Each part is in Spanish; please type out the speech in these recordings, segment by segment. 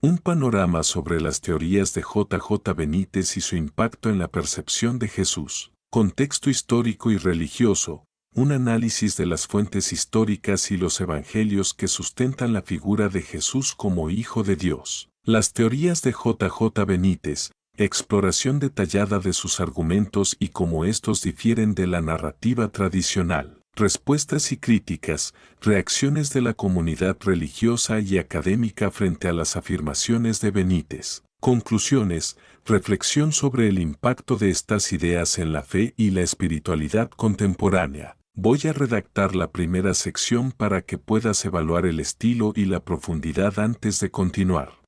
Un panorama sobre las teorías de J. J. Benítez y su impacto en la percepción de Jesús. Contexto histórico y religioso. Un análisis de las fuentes históricas y los evangelios que sustentan la figura de Jesús como Hijo de Dios. Las teorías de J. J. Benítez. Exploración detallada de sus argumentos y cómo estos difieren de la narrativa tradicional. Respuestas y críticas, reacciones de la comunidad religiosa y académica frente a las afirmaciones de Benítez. Conclusiones, reflexión sobre el impacto de estas ideas en la fe y la espiritualidad contemporánea. Voy a redactar la primera sección para que puedas evaluar el estilo y la profundidad antes de continuar.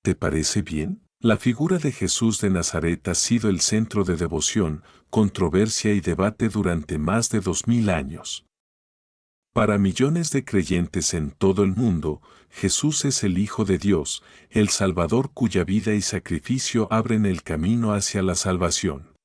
¿Te parece bien? La figura de Jesús de Nazaret ha sido el centro de devoción, controversia y debate durante más de 2000 años. Para millones de creyentes en todo el mundo, Jesús es el Hijo de Dios, el Salvador cuya vida y sacrificio abren el camino hacia la salvación.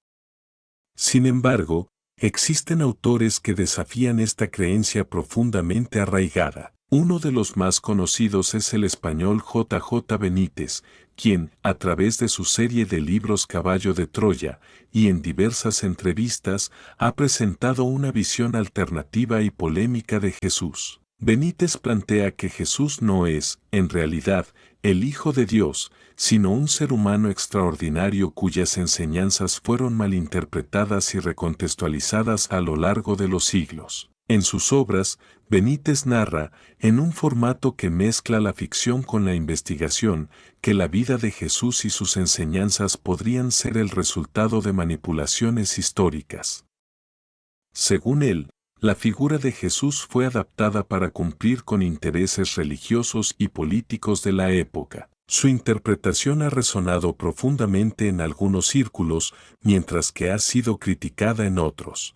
Sin embargo, existen autores que desafían esta creencia profundamente arraigada. Uno de los más conocidos es el español J. J. Benítez, quien, a través de su serie de libros Caballo de Troya, y en diversas entrevistas, ha presentado una visión alternativa y polémica de Jesús. Benítez plantea que Jesús no es, en realidad, el Hijo de Dios, sino un ser humano extraordinario cuyas enseñanzas fueron malinterpretadas y recontextualizadas a lo largo de los siglos. En sus obras, Benítez narra, en un formato que mezcla la ficción con la investigación, que la vida de Jesús y sus enseñanzas podrían ser el resultado de manipulaciones históricas. Según él, la figura de Jesús fue adaptada para cumplir con intereses religiosos y políticos de la época. Su interpretación ha resonado profundamente en algunos círculos, mientras que ha sido criticada en otros.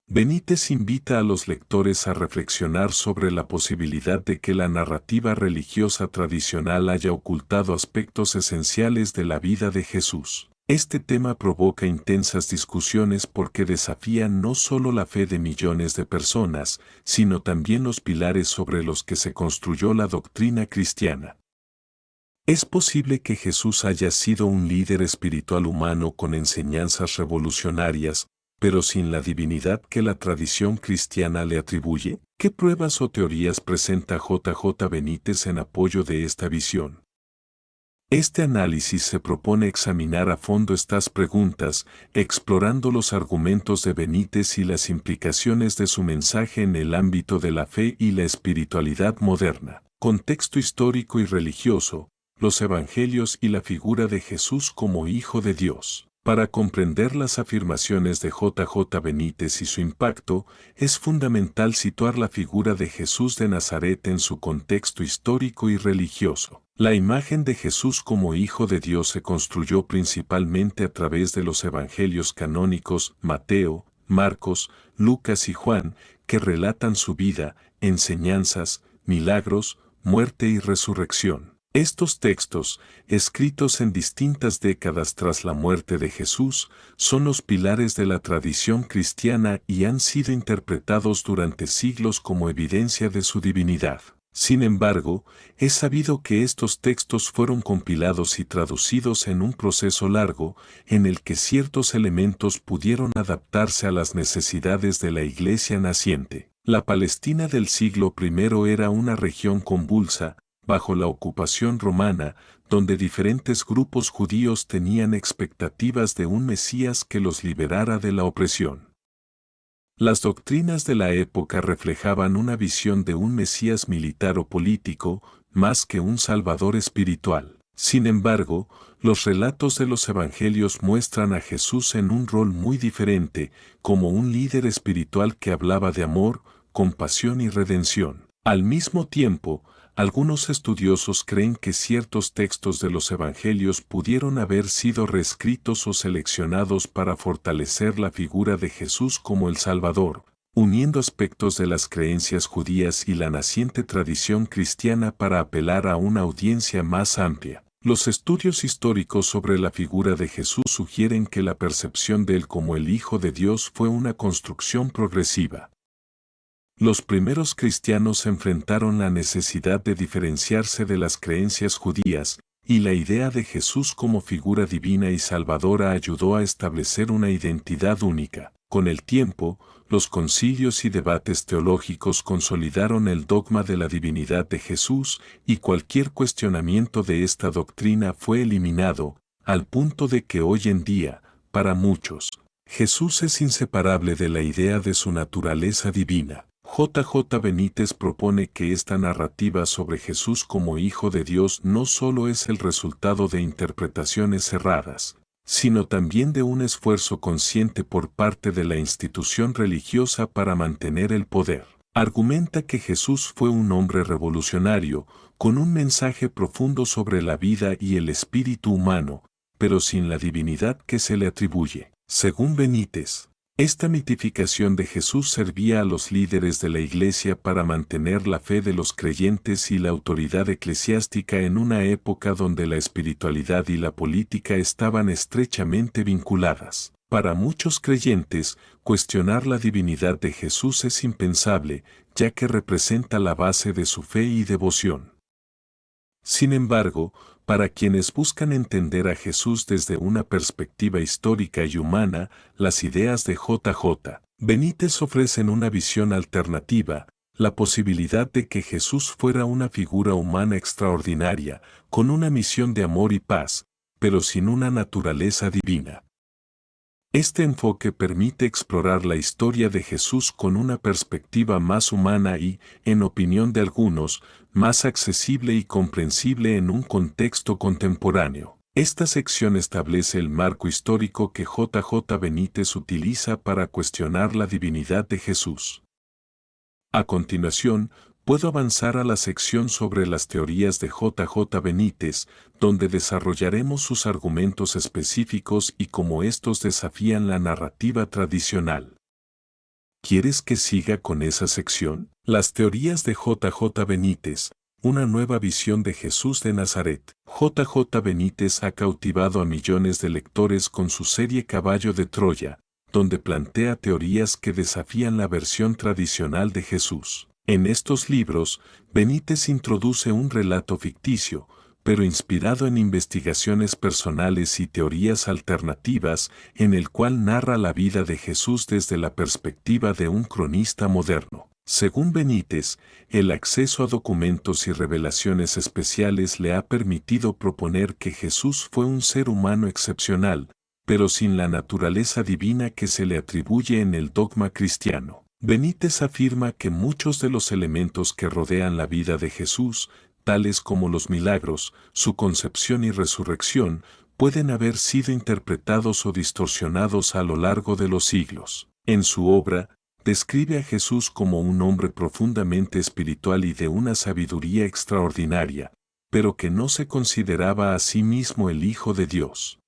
Benítez invita a los lectores a reflexionar sobre la posibilidad de que la narrativa religiosa tradicional haya ocultado aspectos esenciales de la vida de Jesús. Este tema provoca intensas discusiones porque desafía no solo la fe de millones de personas, sino también los pilares sobre los que se construyó la doctrina cristiana. ¿Es posible que Jesús haya sido un líder espiritual humano con enseñanzas revolucionarias, pero sin la divinidad que la tradición cristiana le atribuye? ¿Qué pruebas o teorías presenta J. Benítez en apoyo de esta visión? Este análisis se propone examinar a fondo estas preguntas, explorando los argumentos de Benítez y las implicaciones de su mensaje en el ámbito de la fe y la espiritualidad moderna. Contexto histórico y religioso, los evangelios y la figura de Jesús como Hijo de Dios. Para comprender las afirmaciones de J. Benítez y su impacto, es fundamental situar la figura de Jesús de Nazaret en su contexto histórico y religioso. La imagen de Jesús como Hijo de Dios se construyó principalmente a través de los evangelios canónicos Mateo, Marcos, Lucas y Juan, que relatan su vida, enseñanzas, milagros, muerte y resurrección. Estos textos, escritos en distintas décadas tras la muerte de Jesús, son los pilares de la tradición cristiana y han sido interpretados durante siglos como evidencia de su divinidad. Sin embargo, es sabido que estos textos fueron compilados y traducidos en un proceso largo, en el que ciertos elementos pudieron adaptarse a las necesidades de la Iglesia naciente. La Palestina del siglo I era una región convulsa, bajo la ocupación romana, donde diferentes grupos judíos tenían expectativas de un Mesías que los liberara de la opresión. Las doctrinas de la época reflejaban una visión de un Mesías militar o político, más que un Salvador espiritual. Sin embargo, los relatos de los evangelios muestran a Jesús en un rol muy diferente, como un líder espiritual que hablaba de amor, compasión y redención. Al mismo tiempo, algunos estudiosos creen que ciertos textos de los evangelios pudieron haber sido reescritos o seleccionados para fortalecer la figura de Jesús como el Salvador, uniendo aspectos de las creencias judías y la naciente tradición cristiana para apelar a una audiencia más amplia. Los estudios históricos sobre la figura de Jesús sugieren que la percepción de él como el Hijo de Dios fue una construcción progresiva. Los primeros cristianos enfrentaron la necesidad de diferenciarse de las creencias judías, y la idea de Jesús como figura divina y salvadora ayudó a establecer una identidad única. Con el tiempo, los concilios y debates teológicos consolidaron el dogma de la divinidad de Jesús, y cualquier cuestionamiento de esta doctrina fue eliminado, al punto de que hoy en día, para muchos, Jesús es inseparable de la idea de su naturaleza divina. J. Benítez propone que esta narrativa sobre Jesús como Hijo de Dios no solo es el resultado de interpretaciones cerradas, sino también de un esfuerzo consciente por parte de la institución religiosa para mantener el poder. Argumenta que Jesús fue un hombre revolucionario, con un mensaje profundo sobre la vida y el espíritu humano, pero sin la divinidad que se le atribuye. Según Benítez, esta mitificación de Jesús servía a los líderes de la Iglesia para mantener la fe de los creyentes y la autoridad eclesiástica en una época donde la espiritualidad y la política estaban estrechamente vinculadas. Para muchos creyentes, cuestionar la divinidad de Jesús es impensable, ya que representa la base de su fe y devoción. Sin embargo, para quienes buscan entender a Jesús desde una perspectiva histórica y humana, las ideas de J. Benítez ofrecen una visión alternativa, la posibilidad de que Jesús fuera una figura humana extraordinaria, con una misión de amor y paz, pero sin una naturaleza divina. Este enfoque permite explorar la historia de Jesús con una perspectiva más humana y, en opinión de algunos, más accesible y comprensible en un contexto contemporáneo. Esta sección establece el marco histórico que J. Benítez utiliza para cuestionar la divinidad de Jesús. A continuación, puedo avanzar a la sección sobre las teorías de J. Benítez, donde desarrollaremos sus argumentos específicos y cómo estos desafían la narrativa tradicional. ¿Quieres que siga con esa sección? Las teorías de J. Benítez, una nueva visión de Jesús de Nazaret. J. Benítez ha cautivado a millones de lectores con su serie Caballo de Troya, donde plantea teorías que desafían la versión tradicional de Jesús. En estos libros, Benítez introduce un relato ficticio, pero inspirado en investigaciones personales y teorías alternativas, en el cual narra la vida de Jesús desde la perspectiva de un cronista moderno. Según Benítez, el acceso a documentos y revelaciones especiales le ha permitido proponer que Jesús fue un ser humano excepcional, pero sin la naturaleza divina que se le atribuye en el dogma cristiano. Benítez afirma que muchos de los elementos que rodean la vida de Jesús, tales como los milagros, su concepción y resurrección, pueden haber sido interpretados o distorsionados a lo largo de los siglos. En su obra, describe a Jesús como un hombre profundamente espiritual y de una sabiduría extraordinaria, pero que no se consideraba a sí mismo el Hijo de Dios.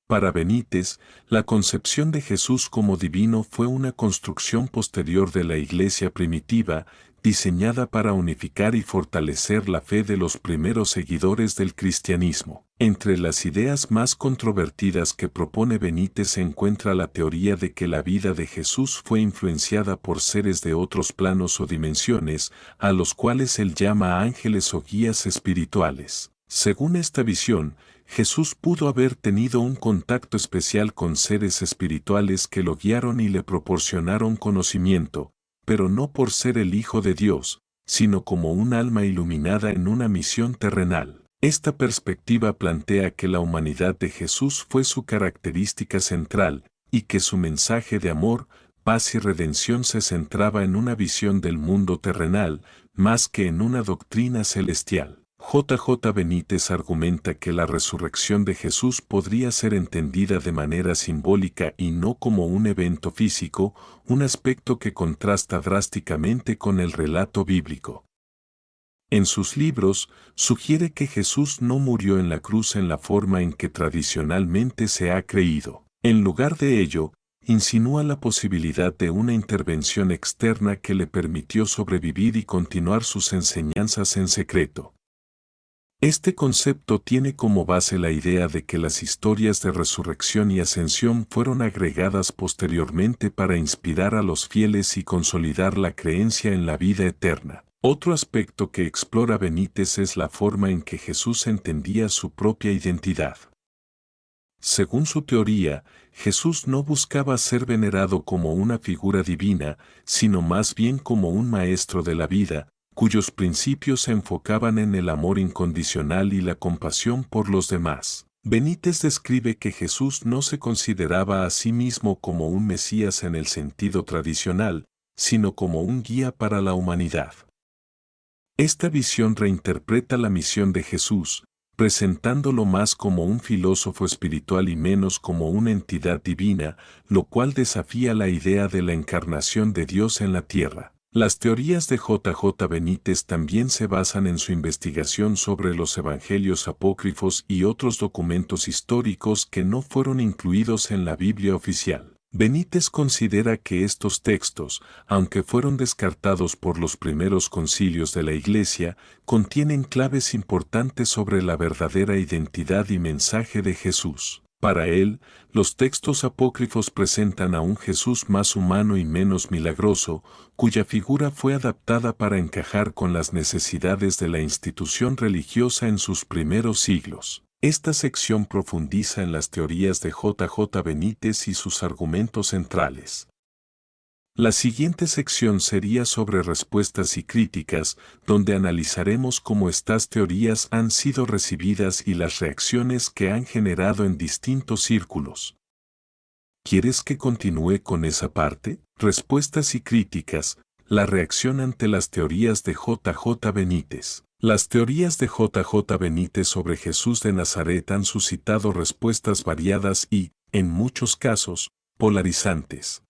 Para Benítez, la concepción de Jesús como divino fue una construcción posterior de la Iglesia primitiva, diseñada para unificar y fortalecer la fe de los primeros seguidores del cristianismo. Entre las ideas más controvertidas que propone Benítez se encuentra la teoría de que la vida de Jesús fue influenciada por seres de otros planos o dimensiones, a los cuales él llama ángeles o guías espirituales. Según esta visión, Jesús pudo haber tenido un contacto especial con seres espirituales que lo guiaron y le proporcionaron conocimiento, pero no por ser el Hijo de Dios, sino como un alma iluminada en una misión terrenal. Esta perspectiva plantea que la humanidad de Jesús fue su característica central, y que su mensaje de amor, paz y redención se centraba en una visión del mundo terrenal, más que en una doctrina celestial. J. Benítez argumenta que la resurrección de Jesús podría ser entendida de manera simbólica y no como un evento físico, un aspecto que contrasta drásticamente con el relato bíblico. En sus libros, sugiere que Jesús no murió en la cruz en la forma en que tradicionalmente se ha creído. En lugar de ello, insinúa la posibilidad de una intervención externa que le permitió sobrevivir y continuar sus enseñanzas en secreto. Este concepto tiene como base la idea de que las historias de resurrección y ascensión fueron agregadas posteriormente para inspirar a los fieles y consolidar la creencia en la vida eterna. Otro aspecto que explora Benítez es la forma en que Jesús entendía su propia identidad. Según su teoría, Jesús no buscaba ser venerado como una figura divina, sino más bien como un maestro de la vida, cuyos principios se enfocaban en el amor incondicional y la compasión por los demás. Benítez describe que Jesús no se consideraba a sí mismo como un Mesías en el sentido tradicional, sino como un guía para la humanidad. Esta visión reinterpreta la misión de Jesús, presentándolo más como un filósofo espiritual y menos como una entidad divina, lo cual desafía la idea de la encarnación de Dios en la tierra. Las teorías de J. Benítez también se basan en su investigación sobre los evangelios apócrifos y otros documentos históricos que no fueron incluidos en la Biblia oficial. Benítez considera que estos textos, aunque fueron descartados por los primeros concilios de la Iglesia, contienen claves importantes sobre la verdadera identidad y mensaje de Jesús. Para él, los textos apócrifos presentan a un Jesús más humano y menos milagroso, cuya figura fue adaptada para encajar con las necesidades de la institución religiosa en sus primeros siglos. Esta sección profundiza en las teorías de J. Benítez y sus argumentos centrales. La siguiente sección sería sobre respuestas y críticas, donde analizaremos cómo estas teorías han sido recibidas y las reacciones que han generado en distintos círculos. ¿Quieres que continúe con esa parte? Respuestas y críticas, la reacción ante las teorías de J. Benítez. Las teorías de J. Benítez sobre Jesús de Nazaret han suscitado respuestas variadas y, en muchos casos, polarizantes.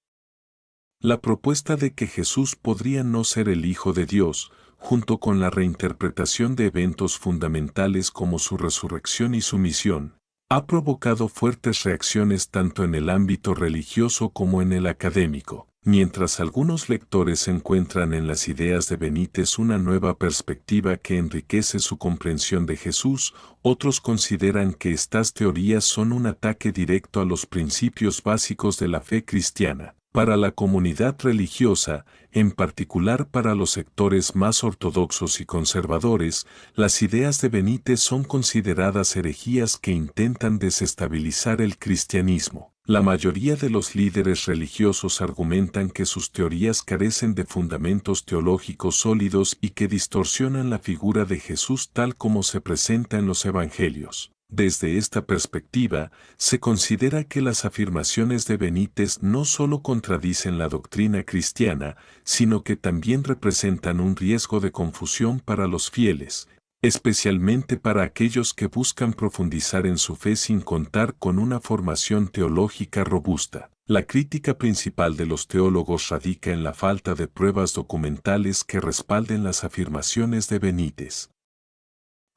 La propuesta de que Jesús podría no ser el Hijo de Dios, junto con la reinterpretación de eventos fundamentales como su resurrección y su misión, ha provocado fuertes reacciones tanto en el ámbito religioso como en el académico. Mientras algunos lectores encuentran en las ideas de Benítez una nueva perspectiva que enriquece su comprensión de Jesús, otros consideran que estas teorías son un ataque directo a los principios básicos de la fe cristiana. Para la comunidad religiosa, en particular para los sectores más ortodoxos y conservadores, las ideas de Benítez son consideradas herejías que intentan desestabilizar el cristianismo. La mayoría de los líderes religiosos argumentan que sus teorías carecen de fundamentos teológicos sólidos y que distorsionan la figura de Jesús tal como se presenta en los evangelios. Desde esta perspectiva, se considera que las afirmaciones de Benítez no solo contradicen la doctrina cristiana, sino que también representan un riesgo de confusión para los fieles, especialmente para aquellos que buscan profundizar en su fe sin contar con una formación teológica robusta. La crítica principal de los teólogos radica en la falta de pruebas documentales que respalden las afirmaciones de Benítez.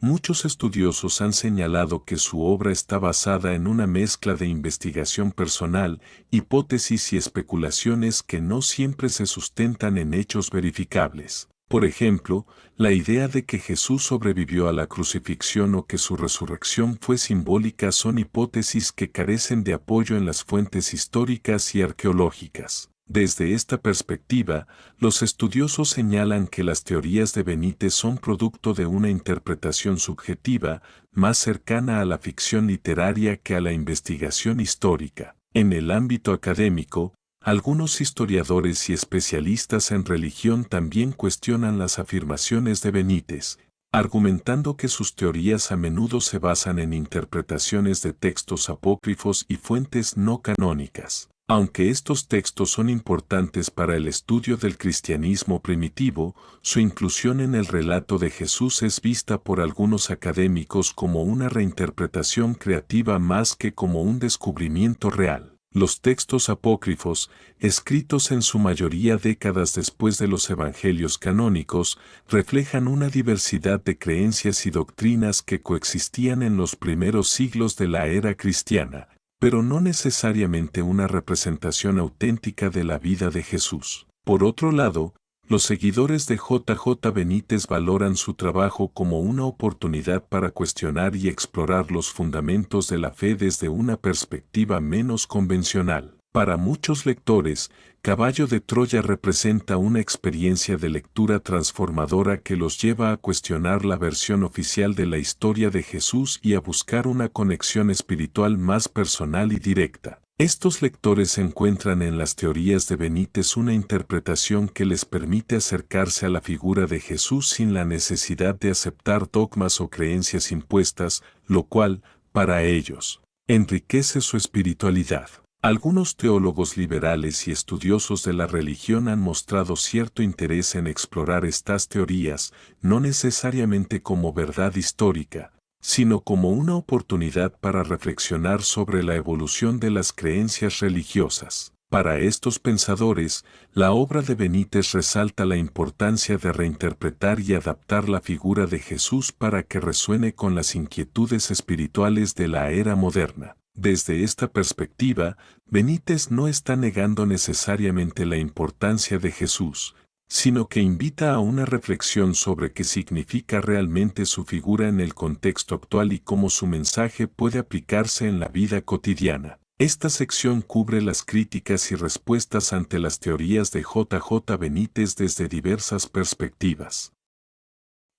Muchos estudiosos han señalado que su obra está basada en una mezcla de investigación personal, hipótesis y especulaciones que no siempre se sustentan en hechos verificables. Por ejemplo, la idea de que Jesús sobrevivió a la crucifixión o que su resurrección fue simbólica son hipótesis que carecen de apoyo en las fuentes históricas y arqueológicas. Desde esta perspectiva, los estudiosos señalan que las teorías de Benítez son producto de una interpretación subjetiva, más cercana a la ficción literaria que a la investigación histórica. En el ámbito académico, algunos historiadores y especialistas en religión también cuestionan las afirmaciones de Benítez, argumentando que sus teorías a menudo se basan en interpretaciones de textos apócrifos y fuentes no canónicas. Aunque estos textos son importantes para el estudio del cristianismo primitivo, su inclusión en el relato de Jesús es vista por algunos académicos como una reinterpretación creativa más que como un descubrimiento real. Los textos apócrifos, escritos en su mayoría décadas después de los evangelios canónicos, reflejan una diversidad de creencias y doctrinas que coexistían en los primeros siglos de la era cristiana, pero no necesariamente una representación auténtica de la vida de Jesús. Por otro lado, Los seguidores de J. J. Benítez valoran su trabajo como una oportunidad para cuestionar y explorar los fundamentos de la fe desde una perspectiva menos convencional. Para muchos lectores, Caballo de Troya representa una experiencia de lectura transformadora que los lleva a cuestionar la versión oficial de la historia de Jesús y a buscar una conexión espiritual más personal y directa. Estos lectores encuentran en las teorías de Benítez una interpretación que les permite acercarse a la figura de Jesús sin la necesidad de aceptar dogmas o creencias impuestas, lo cual, para ellos, enriquece su espiritualidad. Algunos teólogos liberales y estudiosos de la religión han mostrado cierto interés en explorar estas teorías, no necesariamente como verdad histórica, sino como una oportunidad para reflexionar sobre la evolución de las creencias religiosas. Para estos pensadores, la obra de Benítez resalta la importancia de reinterpretar y adaptar la figura de Jesús para que resuene con las inquietudes espirituales de la era moderna. Desde esta perspectiva, Benítez no está negando necesariamente la importancia de Jesús, sino que invita a una reflexión sobre qué significa realmente su figura en el contexto actual y cómo su mensaje puede aplicarse en la vida cotidiana. Esta sección cubre las críticas y respuestas ante las teorías de J. Benítez desde diversas perspectivas.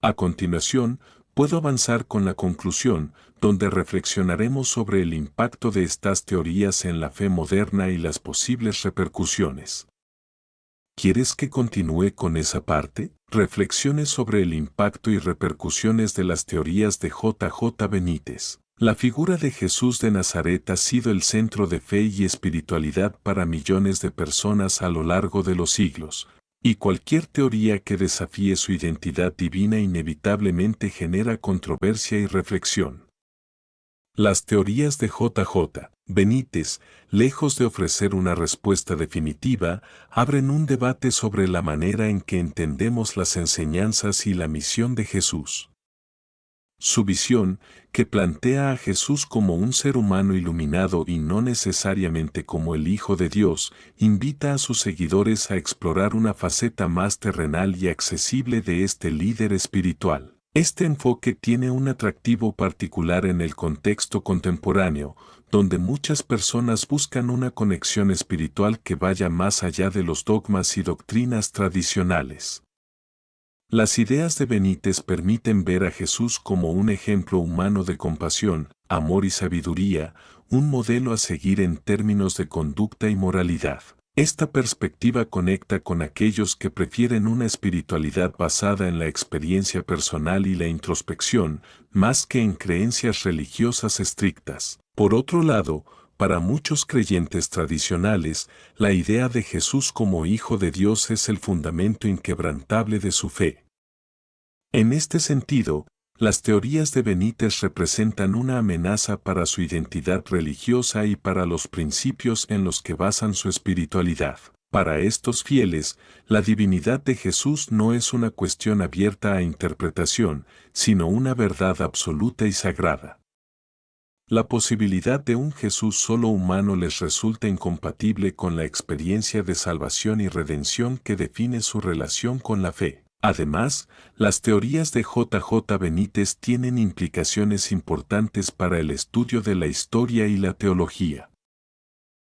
A continuación, puedo avanzar con la conclusión, donde reflexionaremos sobre el impacto de estas teorías en la fe moderna y las posibles repercusiones. ¿Quieres que continúe con esa parte? Reflexiones sobre el impacto y repercusiones de las teorías de J. Benítez. La figura de Jesús de Nazaret ha sido el centro de fe y espiritualidad para millones de personas a lo largo de los siglos, y cualquier teoría que desafíe su identidad divina inevitablemente genera controversia y reflexión. Las teorías de J. Benítez, lejos de ofrecer una respuesta definitiva, abren un debate sobre la manera en que entendemos las enseñanzas y la misión de Jesús. Su visión, que plantea a Jesús como un ser humano iluminado y no necesariamente como el Hijo de Dios, invita a sus seguidores a explorar una faceta más terrenal y accesible de este líder espiritual. Este enfoque tiene un atractivo particular en el contexto contemporáneo, donde muchas personas buscan una conexión espiritual que vaya más allá de los dogmas y doctrinas tradicionales. Las ideas de Benítez permiten ver a Jesús como un ejemplo humano de compasión, amor y sabiduría, un modelo a seguir en términos de conducta y moralidad. Esta perspectiva conecta con aquellos que prefieren una espiritualidad basada en la experiencia personal y la introspección, más que en creencias religiosas estrictas. Por otro lado, para muchos creyentes tradicionales, la idea de Jesús como Hijo de Dios es el fundamento inquebrantable de su fe. En este sentido, las teorías de Benítez representan una amenaza para su identidad religiosa y para los principios en los que basan su espiritualidad. Para estos fieles, la divinidad de Jesús no es una cuestión abierta a interpretación, sino una verdad absoluta y sagrada. La posibilidad de un Jesús solo humano les resulta incompatible con la experiencia de salvación y redención que define su relación con la fe. Además, las teorías de J. Benítez tienen implicaciones importantes para el estudio de la historia y la teología.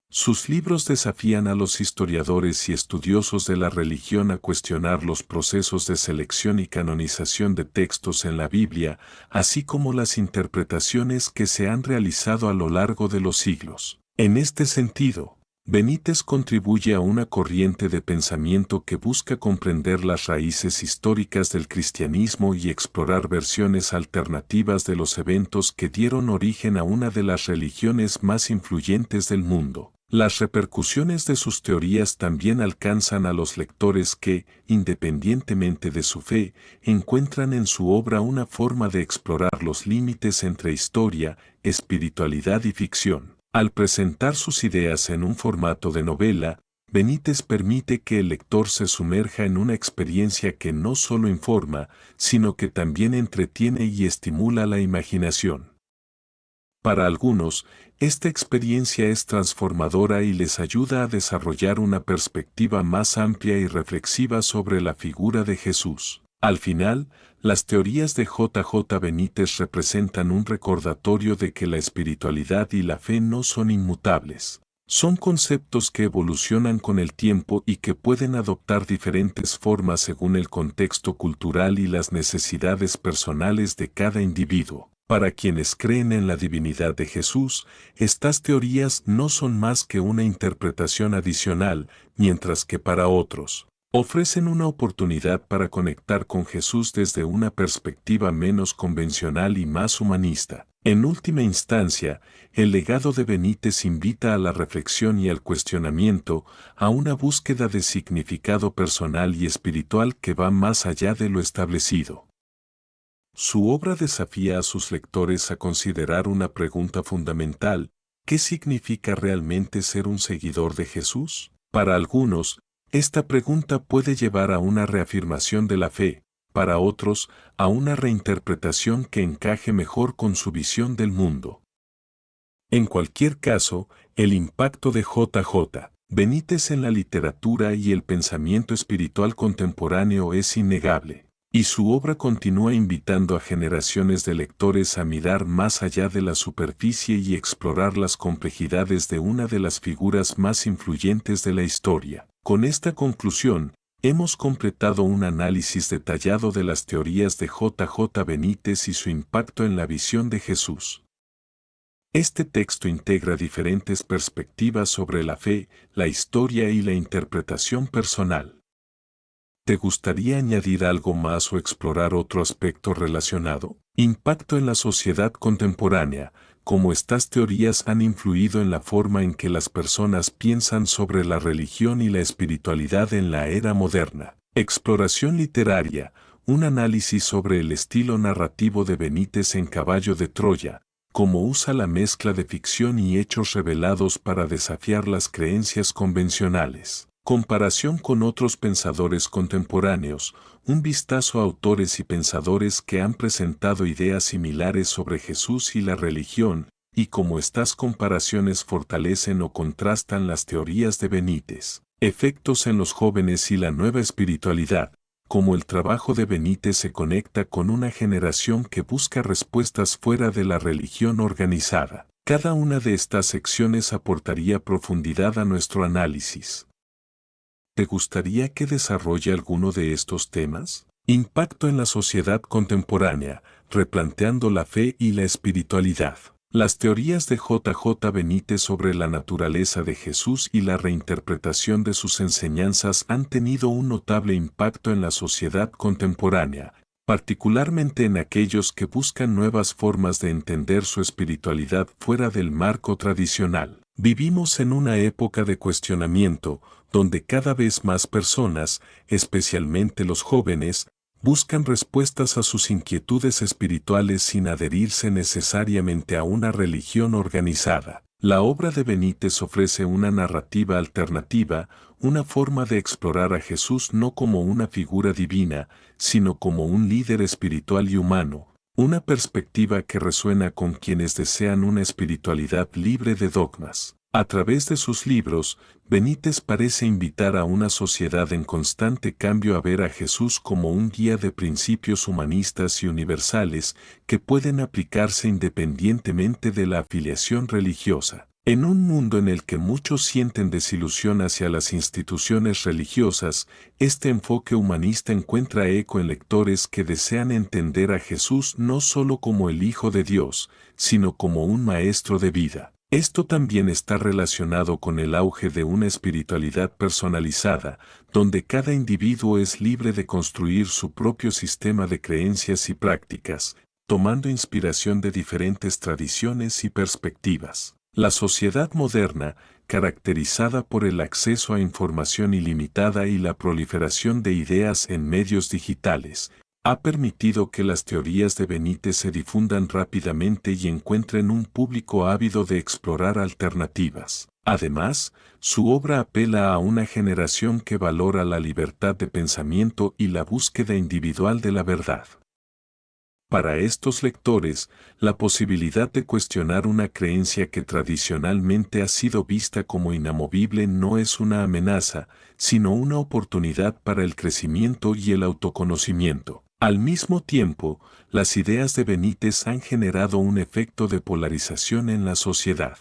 Sus libros desafían a los historiadores y estudiosos de la religión a cuestionar los procesos de selección y canonización de textos en la Biblia, así como las interpretaciones que se han realizado a lo largo de los siglos. En este sentido, Benítez contribuye a una corriente de pensamiento que busca comprender las raíces históricas del cristianismo y explorar versiones alternativas de los eventos que dieron origen a una de las religiones más influyentes del mundo. Las repercusiones de sus teorías también alcanzan a los lectores que, independientemente de su fe, encuentran en su obra una forma de explorar los límites entre historia, espiritualidad y ficción. Al presentar sus ideas en un formato de novela, Benítez permite que el lector se sumerja en una experiencia que no solo informa, sino que también entretiene y estimula la imaginación. Para algunos, esta experiencia es transformadora y les ayuda a desarrollar una perspectiva más amplia y reflexiva sobre la figura de Jesús. Al final, las teorías de J. J. Benítez representan un recordatorio de que la espiritualidad y la fe no son inmutables. Son conceptos que evolucionan con el tiempo y que pueden adoptar diferentes formas según el contexto cultural y las necesidades personales de cada individuo. Para quienes creen en la divinidad de Jesús, estas teorías no son más que una interpretación adicional, mientras que para otros, ofrecen una oportunidad para conectar con Jesús desde una perspectiva menos convencional y más humanista. En última instancia, el legado de Benítez invita a la reflexión y al cuestionamiento, a una búsqueda de significado personal y espiritual que va más allá de lo establecido. Su obra desafía a sus lectores a considerar una pregunta fundamental: ¿qué significa realmente ser un seguidor de Jesús? Para algunos, esta pregunta puede llevar a una reafirmación de la fe, para otros, a una reinterpretación que encaje mejor con su visión del mundo. En cualquier caso, el impacto de J. Benítez en la literatura y el pensamiento espiritual contemporáneo es innegable, y su obra continúa invitando a generaciones de lectores a mirar más allá de la superficie y explorar las complejidades de una de las figuras más influyentes de la historia. Con esta conclusión, hemos completado un análisis detallado de las teorías de J. Benítez y su impacto en la visión de Jesús. Este texto integra diferentes perspectivas sobre la fe, la historia y la interpretación personal. ¿Te gustaría añadir algo más o explorar otro aspecto relacionado? Impacto en la sociedad contemporánea. ¿Cómo estas teorías han influido en la forma en que las personas piensan sobre la religión y la espiritualidad en la era moderna? Exploración literaria. Un análisis sobre el estilo narrativo de Benítez en Caballo de Troya. Cómo usa la mezcla de ficción y hechos revelados para desafiar las creencias convencionales. Comparación con otros pensadores contemporáneos, un vistazo a autores y pensadores que han presentado ideas similares sobre Jesús y la religión, y cómo estas comparaciones fortalecen o contrastan las teorías de Benítez. Efectos en los jóvenes y la nueva espiritualidad, cómo el trabajo de Benítez se conecta con una generación que busca respuestas fuera de la religión organizada. Cada una de estas secciones aportaría profundidad a nuestro análisis. ¿Te gustaría que desarrolle alguno de estos temas? Impacto en la sociedad contemporánea, replanteando la fe y la espiritualidad. Las teorías de J. Benítez sobre la naturaleza de Jesús y la reinterpretación de sus enseñanzas han tenido un notable impacto en la sociedad contemporánea, particularmente en aquellos que buscan nuevas formas de entender su espiritualidad fuera del marco tradicional. Vivimos en una época de cuestionamiento, donde cada vez más personas, especialmente los jóvenes, buscan respuestas a sus inquietudes espirituales sin adherirse necesariamente a una religión organizada. La obra de Benítez ofrece una narrativa alternativa, una forma de explorar a Jesús no como una figura divina, sino como un líder espiritual y humano, una perspectiva que resuena con quienes desean una espiritualidad libre de dogmas. A través de sus libros, Benítez parece invitar a una sociedad en constante cambio a ver a Jesús como un guía de principios humanistas y universales que pueden aplicarse independientemente de la afiliación religiosa. En un mundo en el que muchos sienten desilusión hacia las instituciones religiosas, este enfoque humanista encuentra eco en lectores que desean entender a Jesús no solo como el Hijo de Dios, sino como un maestro de vida. Esto también está relacionado con el auge de una espiritualidad personalizada, donde cada individuo es libre de construir su propio sistema de creencias y prácticas, tomando inspiración de diferentes tradiciones y perspectivas. La sociedad moderna, caracterizada por el acceso a información ilimitada y la proliferación de ideas en medios digitales, ha permitido que las teorías de Benítez se difundan rápidamente y encuentren un público ávido de explorar alternativas. Además, su obra apela a una generación que valora la libertad de pensamiento y la búsqueda individual de la verdad. Para estos lectores, la posibilidad de cuestionar una creencia que tradicionalmente ha sido vista como inamovible no es una amenaza, sino una oportunidad para el crecimiento y el autoconocimiento. Al mismo tiempo, las ideas de Benítez han generado un efecto de polarización en la sociedad.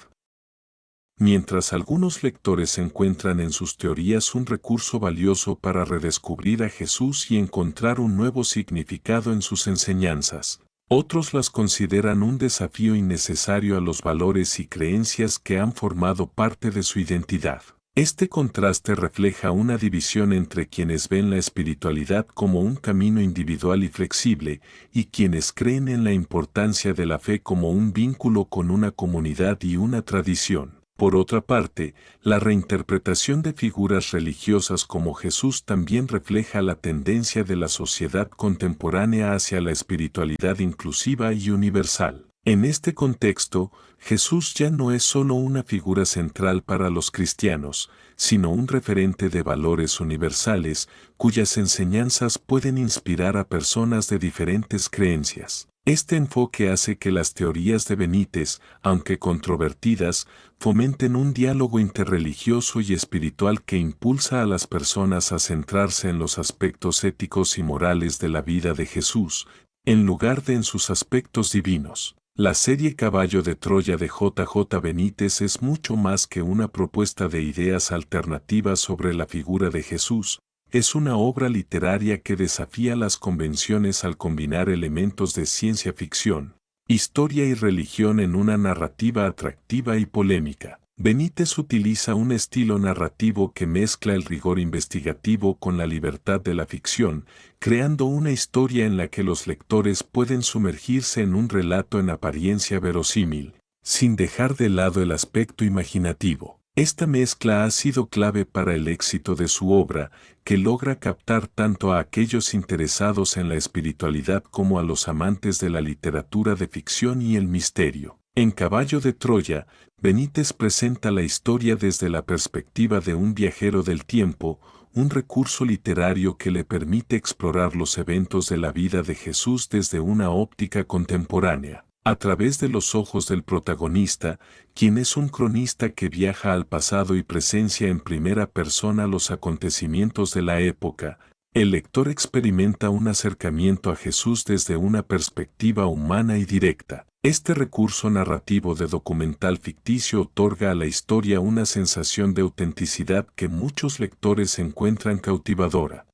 Mientras algunos lectores encuentran en sus teorías un recurso valioso para redescubrir a Jesús y encontrar un nuevo significado en sus enseñanzas, otros las consideran un desafío innecesario a los valores y creencias que han formado parte de su identidad. Este contraste refleja una división entre quienes ven la espiritualidad como un camino individual y flexible, y quienes creen en la importancia de la fe como un vínculo con una comunidad y una tradición. Por otra parte, la reinterpretación de figuras religiosas como Jesús también refleja la tendencia de la sociedad contemporánea hacia la espiritualidad inclusiva y universal. En este contexto, Jesús ya no es solo una figura central para los cristianos, sino un referente de valores universales, cuyas enseñanzas pueden inspirar a personas de diferentes creencias. Este enfoque hace que las teorías de Benítez, aunque controvertidas, fomenten un diálogo interreligioso y espiritual que impulsa a las personas a centrarse en los aspectos éticos y morales de la vida de Jesús, en lugar de en sus aspectos divinos. La serie Caballo de Troya de J. J. Benítez es mucho más que una propuesta de ideas alternativas sobre la figura de Jesús. Es una obra literaria que desafía las convenciones al combinar elementos de ciencia ficción, historia y religión en una narrativa atractiva y polémica. Benítez utiliza un estilo narrativo que mezcla el rigor investigativo con la libertad de la ficción, creando una historia en la que los lectores pueden sumergirse en un relato en apariencia verosímil, sin dejar de lado el aspecto imaginativo. Esta mezcla ha sido clave para el éxito de su obra, que logra captar tanto a aquellos interesados en la espiritualidad como a los amantes de la literatura de ficción y el misterio. En Caballo de Troya, Benítez presenta la historia desde la perspectiva de un viajero del tiempo, un recurso literario que le permite explorar los eventos de la vida de Jesús desde una óptica contemporánea, a través de los ojos del protagonista, quien es un cronista que viaja al pasado y presencia en primera persona los acontecimientos de la época. El lector experimenta un acercamiento a Jesús desde una perspectiva humana y directa. Este recurso narrativo de documental ficticio otorga a la historia una sensación de autenticidad que muchos lectores encuentran cautivadora.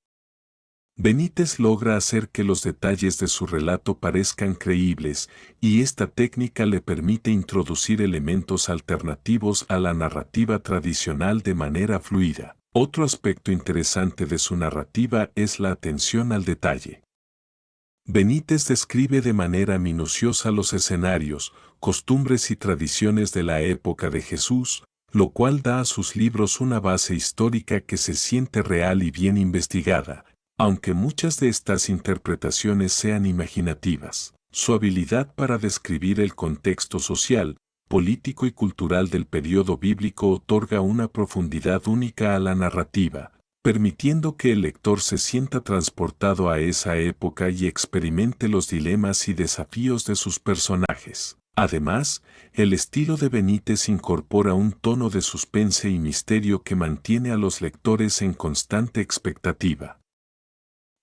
Benítez logra hacer que los detalles de su relato parezcan creíbles, y esta técnica le permite introducir elementos alternativos a la narrativa tradicional de manera fluida. Otro aspecto interesante de su narrativa es la atención al detalle. Benítez describe de manera minuciosa los escenarios, costumbres y tradiciones de la época de Jesús, lo cual da a sus libros una base histórica que se siente real y bien investigada, aunque muchas de estas interpretaciones sean imaginativas. Su habilidad para describir el contexto social, político y cultural del periodo bíblico otorga una profundidad única a la narrativa, permitiendo que el lector se sienta transportado a esa época y experimente los dilemas y desafíos de sus personajes. Además, el estilo de Benítez incorpora un tono de suspense y misterio que mantiene a los lectores en constante expectativa.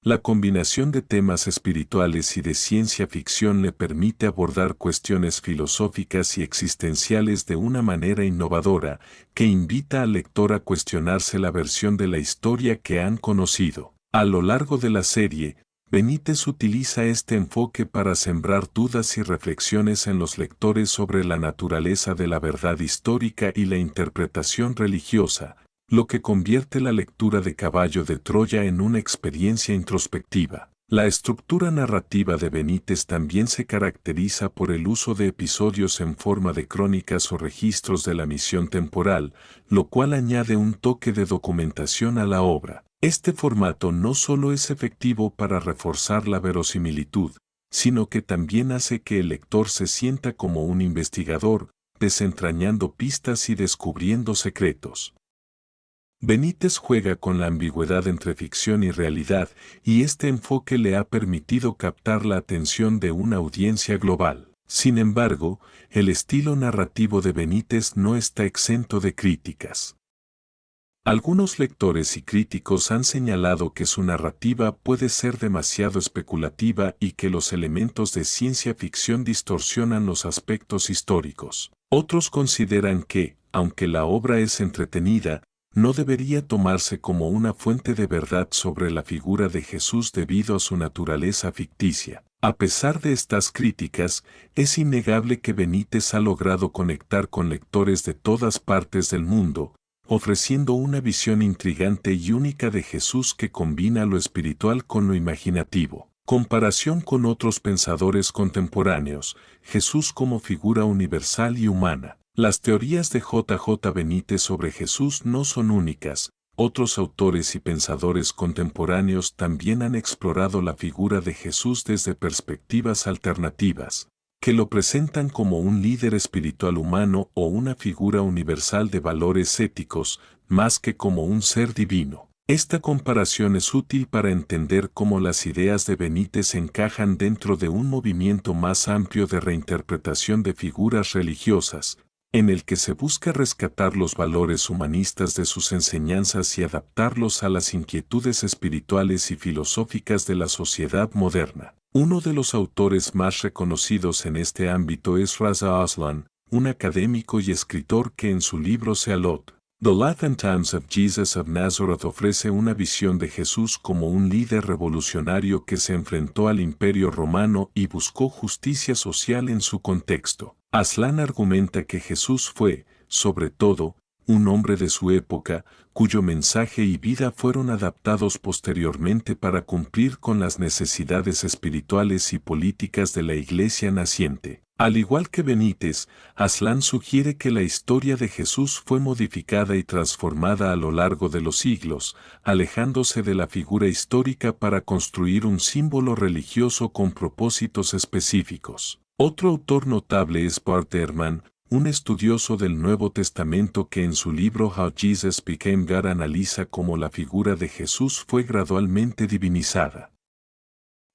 La combinación de temas espirituales y de ciencia ficción le permite abordar cuestiones filosóficas y existenciales de una manera innovadora, que invita al lector a cuestionarse la versión de la historia que han conocido. A lo largo de la serie, Benítez utiliza este enfoque para sembrar dudas y reflexiones en los lectores sobre la naturaleza de la verdad histórica y la interpretación religiosa, lo que convierte la lectura de Caballo de Troya en una experiencia introspectiva. La estructura narrativa de Benítez también se caracteriza por el uso de episodios en forma de crónicas o registros de la misión temporal, lo cual añade un toque de documentación a la obra. Este formato no solo es efectivo para reforzar la verosimilitud, sino que también hace que el lector se sienta como un investigador, desentrañando pistas y descubriendo secretos. Benítez juega con la ambigüedad entre ficción y realidad, y este enfoque le ha permitido captar la atención de una audiencia global. Sin embargo, el estilo narrativo de Benítez no está exento de críticas. Algunos lectores y críticos han señalado que su narrativa puede ser demasiado especulativa y que los elementos de ciencia ficción distorsionan los aspectos históricos. Otros consideran que, aunque la obra es entretenida, no debería tomarse como una fuente de verdad sobre la figura de Jesús debido a su naturaleza ficticia. A pesar de estas críticas, es innegable que Benítez ha logrado conectar con lectores de todas partes del mundo, ofreciendo una visión intrigante y única de Jesús que combina lo espiritual con lo imaginativo. Comparación con otros pensadores contemporáneos, Jesús como figura universal y humana. Las teorías de J. J. Benítez sobre Jesús no son únicas. Otros autores y pensadores contemporáneos también han explorado la figura de Jesús desde perspectivas alternativas, que lo presentan como un líder espiritual humano o una figura universal de valores éticos, más que como un ser divino. Esta comparación es útil para entender cómo las ideas de Benítez encajan dentro de un movimiento más amplio de reinterpretación de figuras religiosas, en el que se busca rescatar los valores humanistas de sus enseñanzas y adaptarlos a las inquietudes espirituales y filosóficas de la sociedad moderna. Uno de los autores más reconocidos en este ámbito es Raza Aslan, un académico y escritor que en su libro Sealot, The Life and Times of Jesus of Nazareth ofrece una visión de Jesús como un líder revolucionario que se enfrentó al Imperio Romano y buscó justicia social en su contexto. Aslan argumenta que Jesús fue, sobre todo, un hombre de su época, cuyo mensaje y vida fueron adaptados posteriormente para cumplir con las necesidades espirituales y políticas de la Iglesia naciente. Al igual que Benítez, Aslan sugiere que la historia de Jesús fue modificada y transformada a lo largo de los siglos, alejándose de la figura histórica para construir un símbolo religioso con propósitos específicos. Otro autor notable es Bart Ehrman, un estudioso del Nuevo Testamento que en su libro How Jesus Became God analiza cómo la figura de Jesús fue gradualmente divinizada.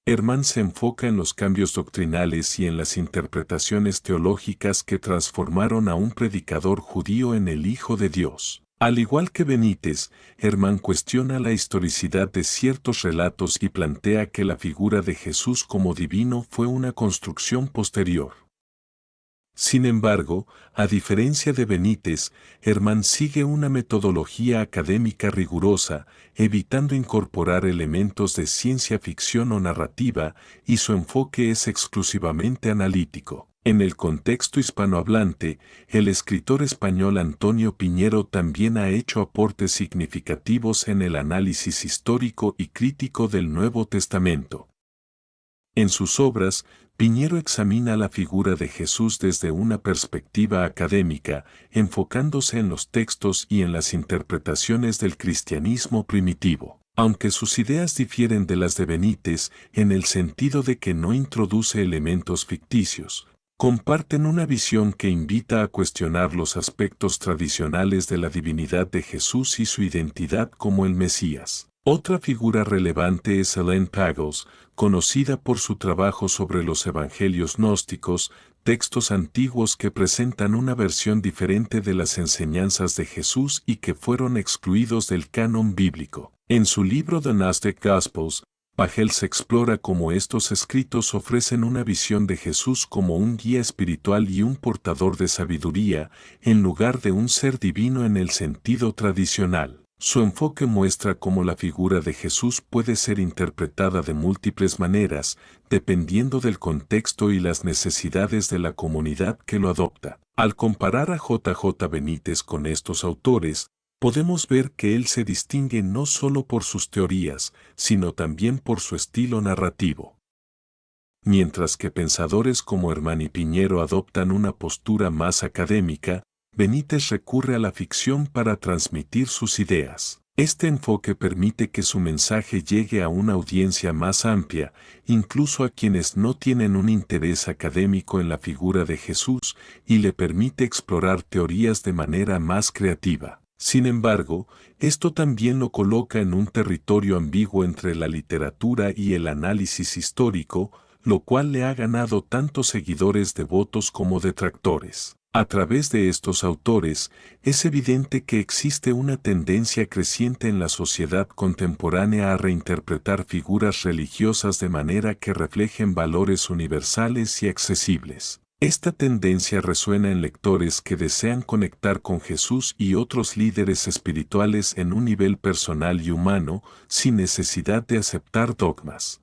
Ehrman se enfoca en los cambios doctrinales y en las interpretaciones teológicas que transformaron a un predicador judío en el Hijo de Dios. Al igual que Benítez, Ehrman cuestiona la historicidad de ciertos relatos y plantea que la figura de Jesús como divino fue una construcción posterior. Sin embargo, a diferencia de Benítez, Ehrman sigue una metodología académica rigurosa, evitando incorporar elementos de ciencia ficción o narrativa, y su enfoque es exclusivamente analítico. En el contexto hispanohablante, el escritor español Antonio Piñero también ha hecho aportes significativos en el análisis histórico y crítico del Nuevo Testamento. En sus obras, Piñero examina la figura de Jesús desde una perspectiva académica, enfocándose en los textos y en las interpretaciones del cristianismo primitivo. Aunque sus ideas difieren de las de Benítez en el sentido de que no introduce elementos ficticios, comparten una visión que invita a cuestionar los aspectos tradicionales de la divinidad de Jesús y su identidad como el Mesías. Otra figura relevante es Helene Pagels, conocida por su trabajo sobre los evangelios gnósticos, textos antiguos que presentan una versión diferente de las enseñanzas de Jesús y que fueron excluidos del canon bíblico. En su libro The Gnostic Gospels, Pagels explora cómo estos escritos ofrecen una visión de Jesús como un guía espiritual y un portador de sabiduría, en lugar de un ser divino en el sentido tradicional. Su enfoque muestra cómo la figura de Jesús puede ser interpretada de múltiples maneras, dependiendo del contexto y las necesidades de la comunidad que lo adopta. Al comparar a J. J. Benítez con estos autores, podemos ver que él se distingue no solo por sus teorías, sino también por su estilo narrativo. Mientras que pensadores como Ehrman y Piñero adoptan una postura más académica, Benítez recurre a la ficción para transmitir sus ideas. Este enfoque permite que su mensaje llegue a una audiencia más amplia, incluso a quienes no tienen un interés académico en la figura de Jesús, y le permite explorar teorías de manera más creativa. Sin embargo, esto también lo coloca en un territorio ambiguo entre la literatura y el análisis histórico, lo cual le ha ganado tanto seguidores devotos como detractores. A través de estos autores, es evidente que existe una tendencia creciente en la sociedad contemporánea a reinterpretar figuras religiosas de manera que reflejen valores universales y accesibles. Esta tendencia resuena en lectores que desean conectar con Jesús y otros líderes espirituales en un nivel personal y humano, sin necesidad de aceptar dogmas.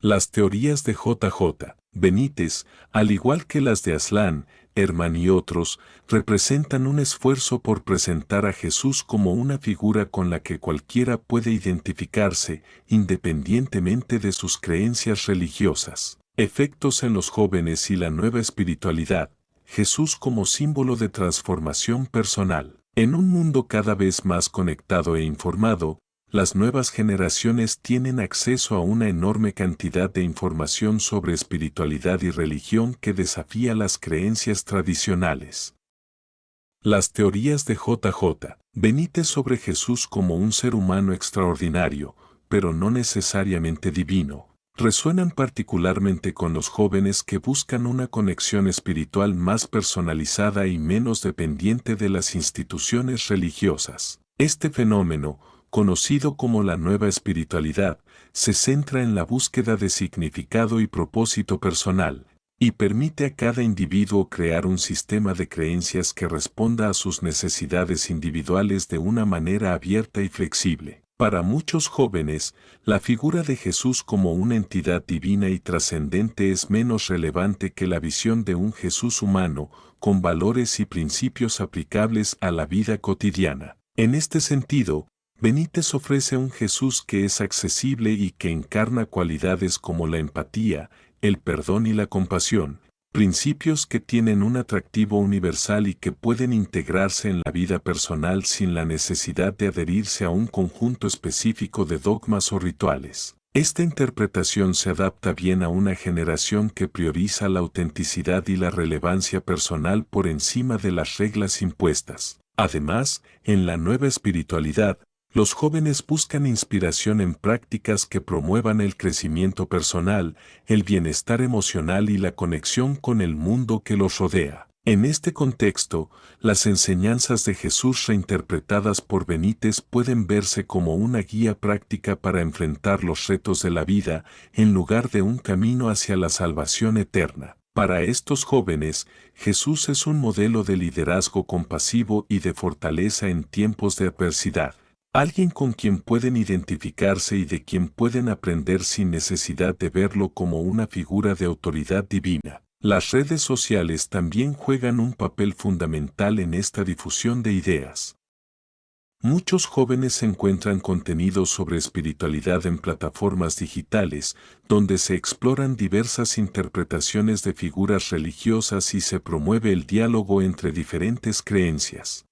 Las teorías de J.J. Benítez, al igual que las de Aslan, Herman y otros, representan un esfuerzo por presentar a Jesús como una figura con la que cualquiera puede identificarse, independientemente de sus creencias religiosas. Efectos en los jóvenes y la nueva espiritualidad. Jesús como símbolo de transformación personal. En un mundo cada vez más conectado e informado, las nuevas generaciones tienen acceso a una enorme cantidad de información sobre espiritualidad y religión que desafía las creencias tradicionales. Las teorías de J.J. Benítez sobre Jesús como un ser humano extraordinario, pero no necesariamente divino, resuenan particularmente con los jóvenes que buscan una conexión espiritual más personalizada y menos dependiente de las instituciones religiosas. Este fenómeno, conocido como la nueva espiritualidad, se centra en la búsqueda de significado y propósito personal, y permite a cada individuo crear un sistema de creencias que responda a sus necesidades individuales de una manera abierta y flexible. Para muchos jóvenes, la figura de Jesús como una entidad divina y trascendente es menos relevante que la visión de un Jesús humano, con valores y principios aplicables a la vida cotidiana. En este sentido, Benítez ofrece un Jesús que es accesible y que encarna cualidades como la empatía, el perdón y la compasión, principios que tienen un atractivo universal y que pueden integrarse en la vida personal sin la necesidad de adherirse a un conjunto específico de dogmas o rituales. Esta interpretación se adapta bien a una generación que prioriza la autenticidad y la relevancia personal por encima de las reglas impuestas. Además, en la nueva espiritualidad, los jóvenes buscan inspiración en prácticas que promuevan el crecimiento personal, el bienestar emocional y la conexión con el mundo que los rodea. En este contexto, las enseñanzas de Jesús reinterpretadas por Benítez pueden verse como una guía práctica para enfrentar los retos de la vida, en lugar de un camino hacia la salvación eterna. Para estos jóvenes, Jesús es un modelo de liderazgo compasivo y de fortaleza en tiempos de adversidad. Alguien con quien pueden identificarse y de quien pueden aprender sin necesidad de verlo como una figura de autoridad divina. Las redes sociales también juegan un papel fundamental en esta difusión de ideas. Muchos jóvenes encuentran contenido sobre espiritualidad en plataformas digitales, donde se exploran diversas interpretaciones de figuras religiosas y se promueve el diálogo entre diferentes creencias.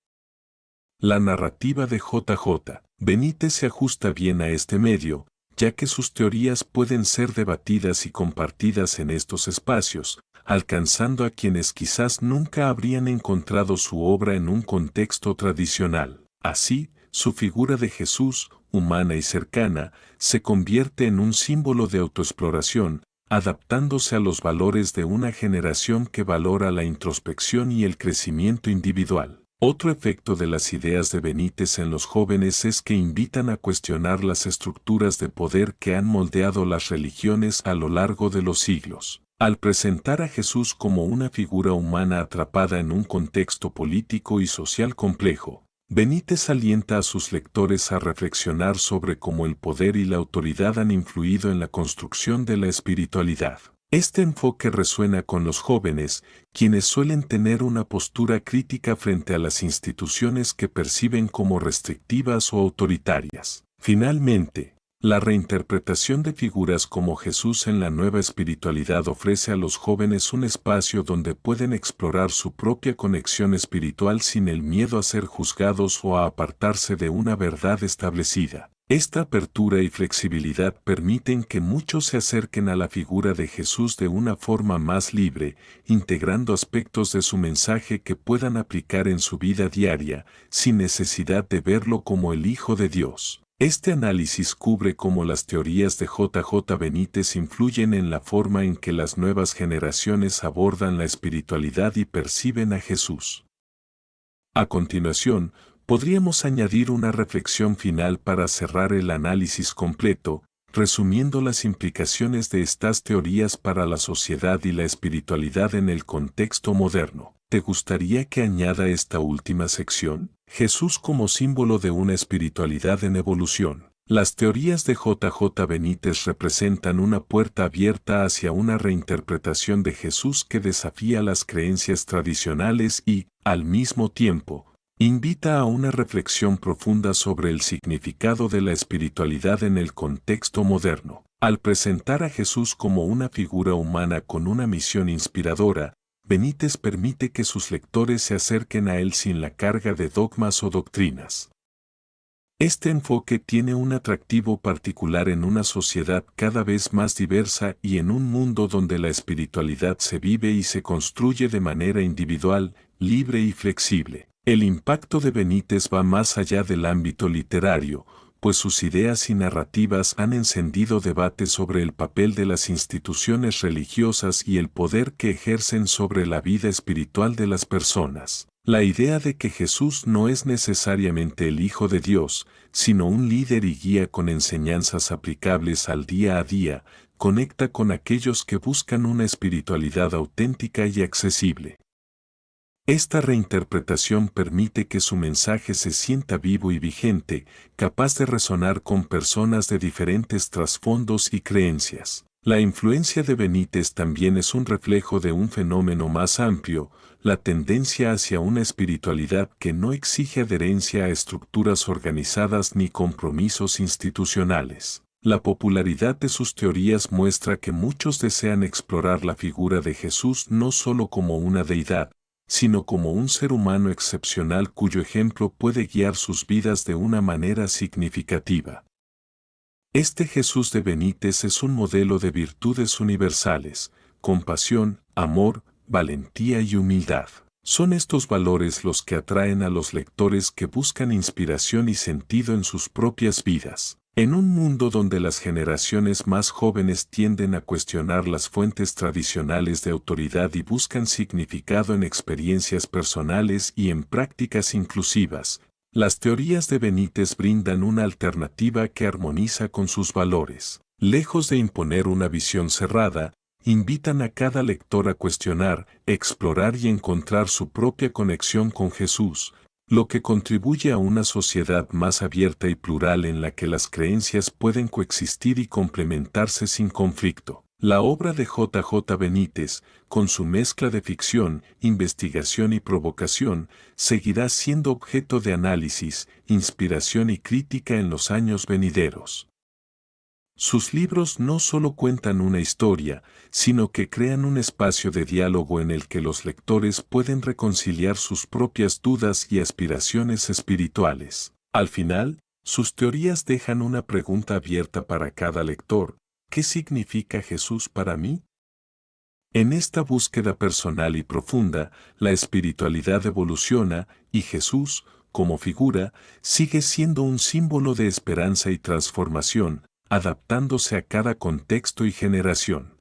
La narrativa de J.J. Benítez se ajusta bien a este medio, ya que sus teorías pueden ser debatidas y compartidas en estos espacios, alcanzando a quienes quizás nunca habrían encontrado su obra en un contexto tradicional. Así, su figura de Jesús, humana y cercana, se convierte en un símbolo de autoexploración, adaptándose a los valores de una generación que valora la introspección y el crecimiento individual. Otro efecto de las ideas de Benítez en los jóvenes es que invitan a cuestionar las estructuras de poder que han moldeado las religiones a lo largo de los siglos. Al presentar a Jesús como una figura humana atrapada en un contexto político y social complejo, Benítez alienta a sus lectores a reflexionar sobre cómo el poder y la autoridad han influido en la construcción de la espiritualidad. Este enfoque resuena con los jóvenes, quienes suelen tener una postura crítica frente a las instituciones que perciben como restrictivas o autoritarias. Finalmente, la reinterpretación de figuras como Jesús en la nueva espiritualidad ofrece a los jóvenes un espacio donde pueden explorar su propia conexión espiritual sin el miedo a ser juzgados o a apartarse de una verdad establecida. Esta apertura y flexibilidad permiten que muchos se acerquen a la figura de Jesús de una forma más libre, integrando aspectos de su mensaje que puedan aplicar en su vida diaria, sin necesidad de verlo como el Hijo de Dios. Este análisis cubre cómo las teorías de J. J. Benítez influyen en la forma en que las nuevas generaciones abordan la espiritualidad y perciben a Jesús. A continuación, podríamos añadir una reflexión final para cerrar el análisis completo, resumiendo las implicaciones de estas teorías para la sociedad y la espiritualidad en el contexto moderno. ¿Te gustaría que añada esta última sección? Jesús como símbolo de una espiritualidad en evolución. Las teorías de J. J. Benítez representan una puerta abierta hacia una reinterpretación de Jesús que desafía las creencias tradicionales y, al mismo tiempo, invita a una reflexión profunda sobre el significado de la espiritualidad en el contexto moderno. Al presentar a Jesús como una figura humana con una misión inspiradora, Benítez permite que sus lectores se acerquen a él sin la carga de dogmas o doctrinas. Este enfoque tiene un atractivo particular en una sociedad cada vez más diversa y en un mundo donde la espiritualidad se vive y se construye de manera individual, libre y flexible. El impacto de Benítez va más allá del ámbito literario, pues sus ideas y narrativas han encendido debate sobre el papel de las instituciones religiosas y el poder que ejercen sobre la vida espiritual de las personas. La idea de que Jesús no es necesariamente el Hijo de Dios, sino un líder y guía con enseñanzas aplicables al día a día, conecta con aquellos que buscan una espiritualidad auténtica y accesible. Esta reinterpretación permite que su mensaje se sienta vivo y vigente, capaz de resonar con personas de diferentes trasfondos y creencias. La influencia de Benítez también es un reflejo de un fenómeno más amplio, la tendencia hacia una espiritualidad que no exige adherencia a estructuras organizadas ni compromisos institucionales. La popularidad de sus teorías muestra que muchos desean explorar la figura de Jesús no solo como una deidad, sino como un ser humano excepcional cuyo ejemplo puede guiar sus vidas de una manera significativa. Este Jesús de Benítez es un modelo de virtudes universales, compasión, amor, valentía y humildad. Son estos valores los que atraen a los lectores que buscan inspiración y sentido en sus propias vidas. En un mundo donde las generaciones más jóvenes tienden a cuestionar las fuentes tradicionales de autoridad y buscan significado en experiencias personales y en prácticas inclusivas, las teorías de Benítez brindan una alternativa que armoniza con sus valores. Lejos de imponer una visión cerrada, invitan a cada lector a cuestionar, explorar y encontrar su propia conexión con Jesús, lo que contribuye a una sociedad más abierta y plural en la que las creencias pueden coexistir y complementarse sin conflicto. La obra de J. Benítez, con su mezcla de ficción, investigación y provocación, seguirá siendo objeto de análisis, inspiración y crítica en los años venideros. Sus libros no solo cuentan una historia, sino que crean un espacio de diálogo en el que los lectores pueden reconciliar sus propias dudas y aspiraciones espirituales. Al final, sus teorías dejan una pregunta abierta para cada lector: ¿qué significa Jesús para mí? En esta búsqueda personal y profunda, la espiritualidad evoluciona y Jesús, como figura, sigue siendo un símbolo de esperanza y transformación, adaptándose a cada contexto y generación.